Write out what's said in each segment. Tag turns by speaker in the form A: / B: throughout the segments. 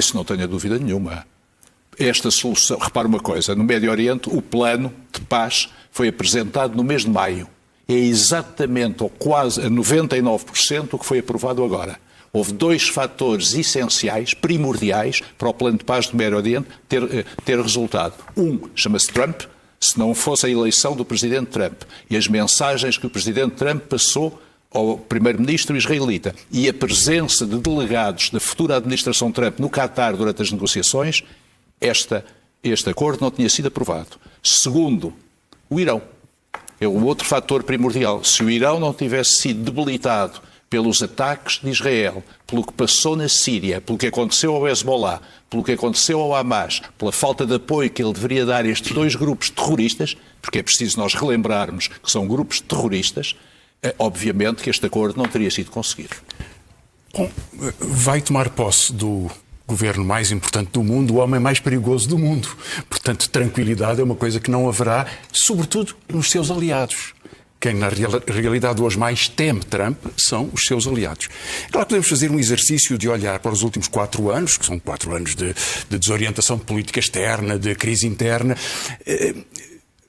A: Isso não tenho dúvida nenhuma. Esta solução, repara uma coisa, no Médio Oriente o plano de paz foi apresentado no mês de maio. É exatamente, ou quase a 99% o que foi aprovado agora. Houve dois fatores essenciais, primordiais, para o plano de paz do Médio Oriente ter resultado. Um chama-se Trump, se não fosse a eleição do presidente Trump e as mensagens que o presidente Trump passou ao primeiro-ministro israelita e a presença de delegados da futura administração Trump no Qatar durante as negociações, este acordo não tinha sido aprovado. Segundo, o Irão. É o outro fator primordial. Se o Irão não tivesse sido debilitado pelos ataques de Israel, pelo que passou na Síria, pelo que aconteceu ao Hezbollah, pelo que aconteceu ao Hamas, pela falta de apoio que ele deveria dar a estes dois grupos terroristas, porque é preciso nós relembrarmos que são grupos terroristas, obviamente que este acordo não teria sido conseguido.
B: Bom, vai tomar posse do governo mais importante do mundo, o homem mais perigoso do mundo. Portanto, tranquilidade é uma coisa que não haverá, sobretudo nos seus aliados. Quem, na realidade, hoje mais teme Trump são os seus aliados. Claro que podemos fazer um exercício de olhar para os últimos 4 anos, que são 4 anos de desorientação de política externa, de crise interna,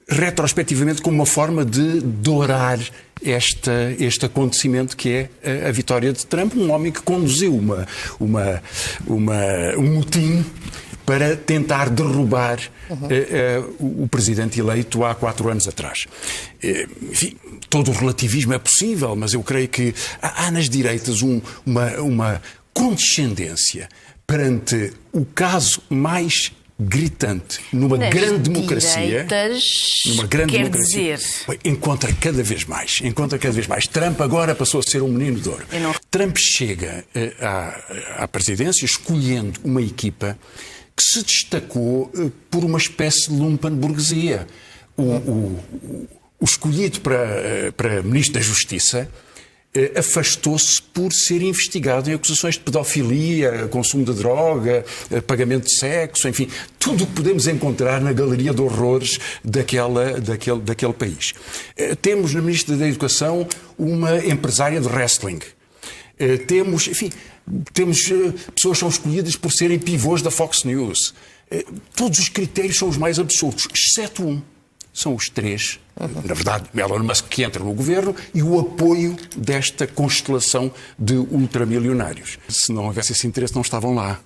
B: retrospectivamente como uma forma de dourar este acontecimento que é a vitória de Trump, um homem que conduziu um motim para tentar derrubar o presidente eleito há 4 anos atrás. Enfim, todo o relativismo é possível, mas eu creio que há nas direitas uma condescendência perante o caso mais gritante numa grande democracia, encontra cada vez mais. Trump agora passou a ser um menino de ouro. Trump chega à presidência escolhendo uma equipa que se destacou por uma espécie de lumpenburguesia. O escolhido para Ministro da Justiça afastou-se por ser investigado em acusações de pedofilia, consumo de droga, pagamento de sexo, enfim, tudo o que podemos encontrar na galeria de horrores daquele país. Temos na Ministra da Educação uma empresária de wrestling. Temos pessoas que são escolhidas por serem pivôs da Fox News. Todos os critérios são os mais absurdos, exceto um. São os 3, na verdade, Elon Musk que entra no governo e o apoio desta constelação de ultramilionários. Se não houvesse esse interesse, não estavam lá.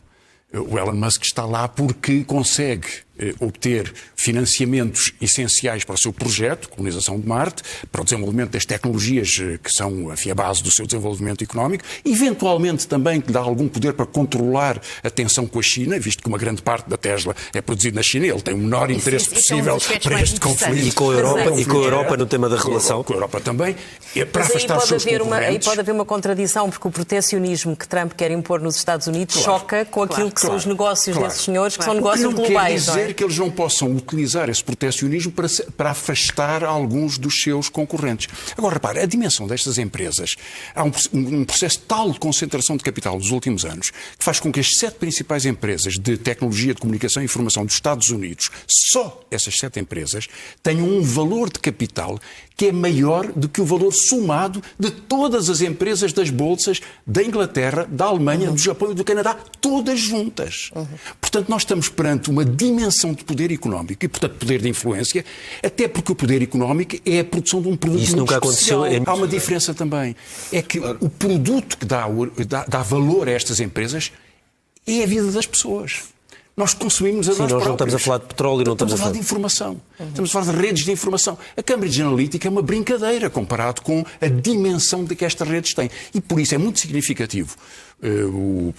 B: O Elon Musk está lá porque consegue obter financiamentos essenciais para o seu projeto, colonização de Marte, para o desenvolvimento das tecnologias que são a base do seu desenvolvimento económico, eventualmente também que lhe dá algum poder para controlar a tensão com a China, visto que uma grande parte da Tesla é produzida na China, ele tem o menor interesse possível para este conflito.
C: E com a Europa no tema da relação?
B: Com a Europa também.
D: Para afastar os seus concorrentes. Aí pode haver uma contradição, porque o protecionismo que Trump quer impor nos Estados Unidos choca com aquilo que são os negócios desses senhores, que são negócios globais.
B: Quer dizer que eles não possam utilizar esse protecionismo para afastar alguns dos seus concorrentes. Agora, repare, a dimensão destas empresas, há um processo tal de concentração de capital nos últimos anos, que faz com que as 7 principais empresas de tecnologia de comunicação e informação dos Estados Unidos, só essas 7 empresas, tenham um valor de capital que é maior do que o valor somado de todas as empresas das bolsas da Inglaterra, da Alemanha, do Japão e do Canadá, todas juntas. Portanto, nós estamos perante uma dimensão de poder económico e, portanto, poder de influência, até porque o poder económico é a produção de um produto
C: Isso nunca
B: especial.
C: aconteceu.
B: Há uma diferença também. É que o produto que dá valor a estas empresas é a vida das pessoas. Nós consumimos a nós próprios.
C: Não estamos a falar de petróleo, não estamos a falar
B: de informação. Estamos a falar de redes de informação. A Cambridge Analytica é uma brincadeira comparado com a dimensão de que estas redes têm. E por isso é muito significativo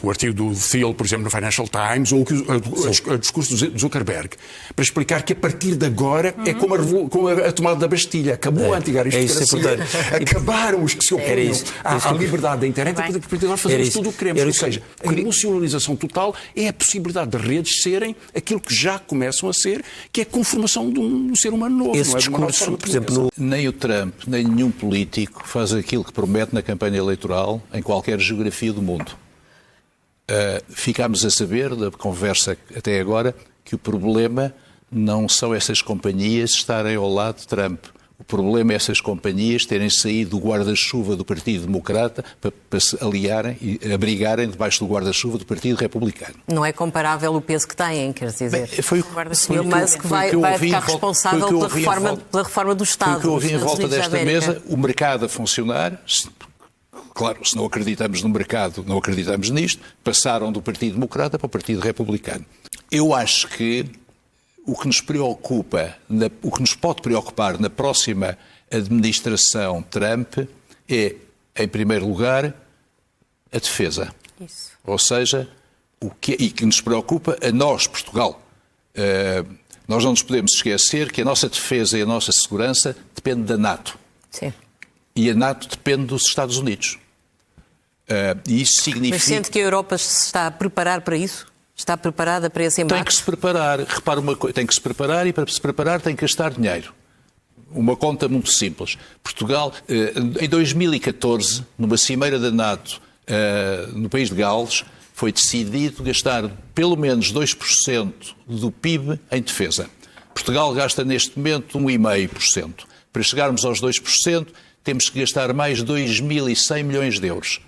B: o artigo do Thiel, por exemplo, no Financial Times, ou o discurso do Zuckerberg, para explicar que a partir de agora é como a tomada da Bastilha. Acabou a antiga aristocracia. Acabaram os que se opõem à liberdade da internet e para nós fazemos tudo o que queremos. Ou seja, a emocionalização total é a possibilidade de redes serem aquilo que já começam a ser, que é a conformação de um ser humano novo.
C: Esse discurso, por exemplo,
A: nem o Trump, nem nenhum político faz aquilo que promete na campanha eleitoral em qualquer geografia do mundo. Ficámos a saber da conversa até agora que o problema não são essas companhias estarem ao lado de Trump. O problema é essas companhias terem saído do guarda-chuva do Partido Democrata para se aliarem e abrigarem debaixo do guarda-chuva do Partido Republicano.
D: Não é comparável o peso que têm, quer dizer.
A: O
D: Sr. Musk vai ficar responsável pela reforma do Estado.
A: Foi o que eu ouvi em volta desta mesa, o mercado a funcionar. Claro, se não acreditamos no mercado, não acreditamos nisto, passaram do Partido Democrata para o Partido Republicano. Eu acho que o que nos preocupa, o que nos pode preocupar na próxima administração Trump é, em primeiro lugar, a defesa.
D: Isso.
A: Ou seja, e que nos preocupa a nós, Portugal. Nós não nos podemos esquecer que a nossa defesa e a nossa segurança depende da NATO.
D: Sim.
A: E a NATO depende dos Estados Unidos. E isso significa...
D: Mas sente que a Europa se está a preparar para isso? Está preparada para esse embate?
A: Tem que se preparar. Repara uma coisa, tem que se preparar e para se preparar tem que gastar dinheiro. Uma conta muito simples. Portugal, em 2014, numa cimeira da NATO no país de Gales, foi decidido gastar pelo menos 2% do PIB em defesa. Portugal gasta neste momento 1,5%. Para chegarmos aos 2%, temos que gastar mais 2.100 milhões de euros.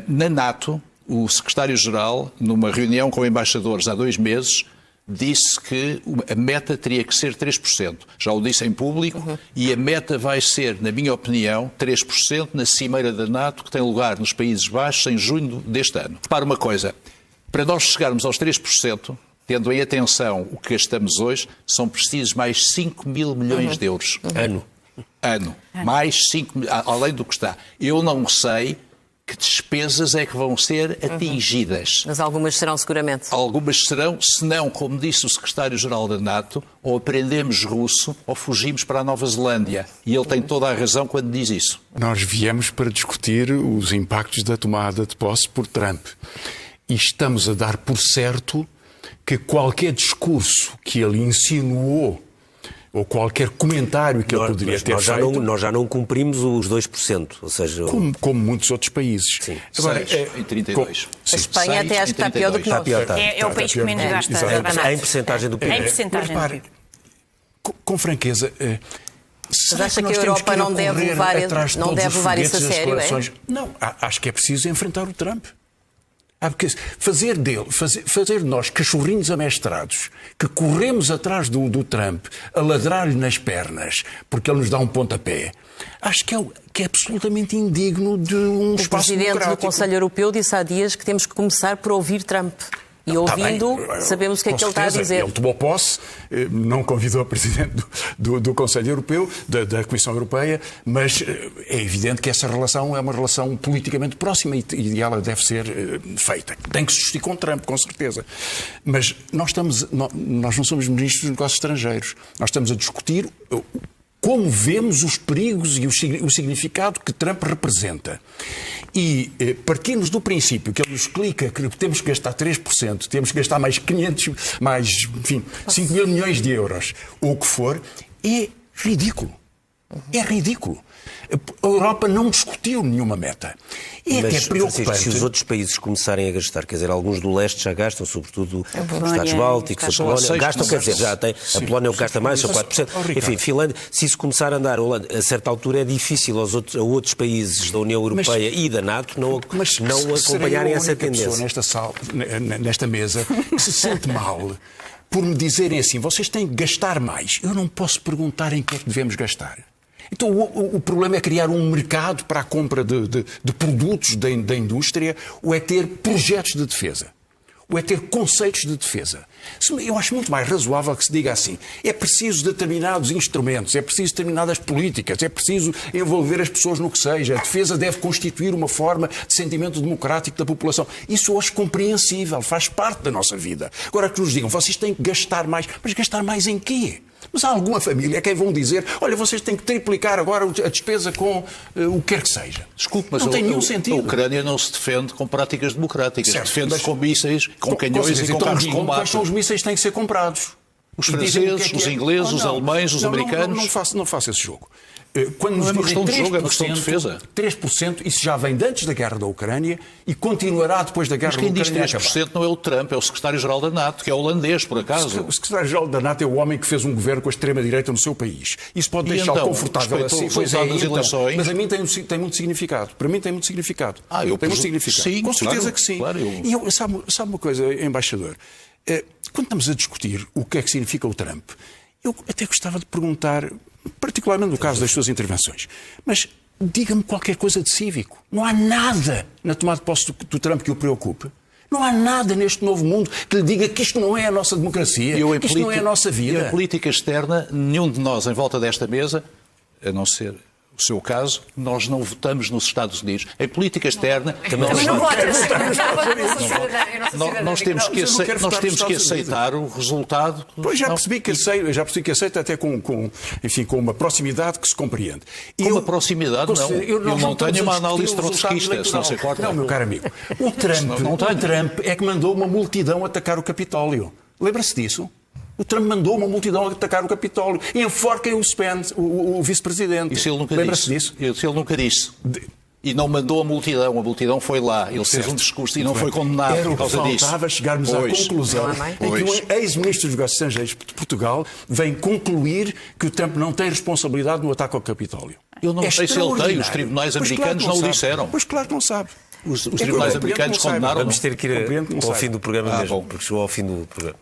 A: Na NATO, o secretário-geral, numa reunião com embaixadores há 2 meses, disse que a meta teria que ser 3%. Já o disse em público e a meta vai ser, na minha opinião, 3% na cimeira da NATO que tem lugar nos Países Baixos em junho deste ano. Repara uma coisa, para nós chegarmos aos 3%, tendo em atenção o que gastamos hoje, são precisos mais 5 mil milhões de euros. Ano. Mais 5 mil, além do que está. Eu não sei que despesas é que vão ser atingidas.
D: Mas algumas serão seguramente.
A: Algumas serão, se não, como disse o secretário-geral da NATO, ou aprendemos russo ou fugimos para a Nova Zelândia. E ele tem toda a razão quando diz isso.
B: Nós viemos para discutir os impactos da tomada de posse por Trump. E estamos a dar por certo que qualquer discurso que ele insinuou ou qualquer comentário que ele poderia ter feito...
C: Nós já não cumprimos os 2%, ou seja...
B: Como muitos outros países.
C: Sim.
A: Agora, em 32.
D: A Espanha até acho que está pior do que nós.
E: É o país que menos gasta.
C: Em percentagem do PIB.
E: Em percentagem do PIB.
B: Com franqueza...
D: Mas acha que a Europa não deve levar isso a sério?
B: Não, acho que é preciso enfrentar o Trump. Porque fazer nós cachorrinhos amestrados, que corremos atrás do Trump, a ladrar-lhe nas pernas, porque ele nos dá um pontapé, acho que é absolutamente indigno de um espaço democrático.
D: O Presidente do Conselho Europeu disse há dias que temos que começar por ouvir Trump. E ouvindo, sabemos o que é que ele está a dizer.
B: Ele tomou posse, não convidou a Presidente do Conselho Europeu, da Comissão Europeia, mas é evidente que essa relação é uma relação politicamente próxima e ela deve ser feita. Tem que se discutir com Trump, com certeza. Mas nós não somos ministros dos negócios estrangeiros. Nós estamos a discutir como vemos os perigos e o significado que Trump representa. E partimos do princípio que ele nos explica que temos que gastar 3%, temos que gastar mais 5 mil milhões de euros, ou o que for, é ridículo. É ridículo. A Europa não discutiu nenhuma meta. É até preocupante.
C: Francisco, se os outros países começarem a gastar, quer dizer, alguns do leste já gastam, sobretudo os Estados Bálticos, a Polónia, gastam, quer dizer, já tem, a Polónia é o que gasta mais, são 4%. Enfim, Finlândia, se isso começar a andar, a certa altura é difícil a outros países da União Europeia e da NATO não acompanharem essa tendência.
B: Nesta sala, nesta mesa, que se sente mal por me dizerem assim, vocês têm que gastar mais. Eu não posso perguntar em que é que devemos gastar. Então o problema é criar um mercado para a compra de produtos da indústria ou é ter projetos de defesa? Ou é ter conceitos de defesa? Eu acho muito mais razoável que se diga assim, é preciso determinados instrumentos, é preciso determinadas políticas, é preciso envolver as pessoas no que seja, a defesa deve constituir uma forma de sentimento democrático da população. Isso hoje é compreensível, faz parte da nossa vida. Agora que nos digam, vocês têm que gastar mais, mas gastar mais em quê? Mas há alguma família que vão dizer, olha, vocês têm que triplicar agora a despesa com o que quer que seja.
A: Desculpe, mas
B: não tem nenhum sentido.
A: A Ucrânia não se defende com práticas democráticas.
B: Certo,
A: defende-se com mísseis, com canhões e com carros de combate.
B: Quais são os mísseis que têm que ser comprados?
A: Os
B: e dizem
A: franceses,
B: o que é.
A: os ingleses, os alemães, os americanos.
B: Não faço esse jogo. Quando
A: Não
B: nos
A: é uma
B: dizem
A: questão de jogo, é uma questão de defesa.
B: 3%, isso já vem de antes da guerra da Ucrânia e continuará depois da guerra
A: Mas
B: da
A: quem diz
B: Ucrânia
A: 3% não é o Trump, é o secretário-geral da NATO, que é holandês, por acaso.
B: O secretário-geral da NATO é o homem que fez um governo com a extrema-direita no seu país. Isso pode
A: E
B: deixá-lo
A: então,
B: confortável
A: respeitou
B: assim.
A: o resultado das eleições?
B: Mas a mim tem muito significado. Para mim tem muito significado.
A: Eu
B: tem muito significado.
A: Sim,
B: com certeza
A: claro,
B: que sim.
A: Claro,
B: E sabe uma coisa, embaixador? Quando estamos a discutir o que é que significa o Trump, eu até gostava de perguntar, particularmente no caso das suas intervenções, mas diga-me qualquer coisa de cívico. Não há nada na tomada de posse do Trump que o preocupe. Não há nada neste novo mundo que lhe diga que isto não é a nossa democracia, que isto não é a nossa vida.
A: E a política externa, nenhum de nós em volta desta mesa, a não ser o seu caso, nós não votamos nos Estados Unidos. Em política externa... Nós temos que aceitar o resultado...
B: Pois já percebi que aceito até com uma proximidade que se compreende.
A: Com uma proximidade, não. Eu não tenho uma análise trotskista, se não se importa.
B: Não, meu caro amigo. O Trump é que mandou uma multidão atacar o Capitólio. Lembra-se disso? O Trump mandou uma multidão atacar o Capitólio. Enforquem o Spence, o vice-presidente.
A: Isso ele nunca
B: Lembra-se
A: disse.
B: disso?
A: Isso ele nunca disse. E não mandou a multidão foi lá. Ele fez um discurso e não foi condenado por causa disso.
B: Faltava chegarmos à conclusão em que um ex-ministro dos Negócios Estrangeiros de Portugal vem concluir que o Trump não tem responsabilidade no ataque ao Capitólio.
A: Eu não sei se ele tem, os tribunais americanos não o disseram.
B: Pois claro que não sabe.
A: Os tribunais americanos condenaram.
C: Vamos ter que ir ao fim do programa mesmo, porque chegou ao fim do programa.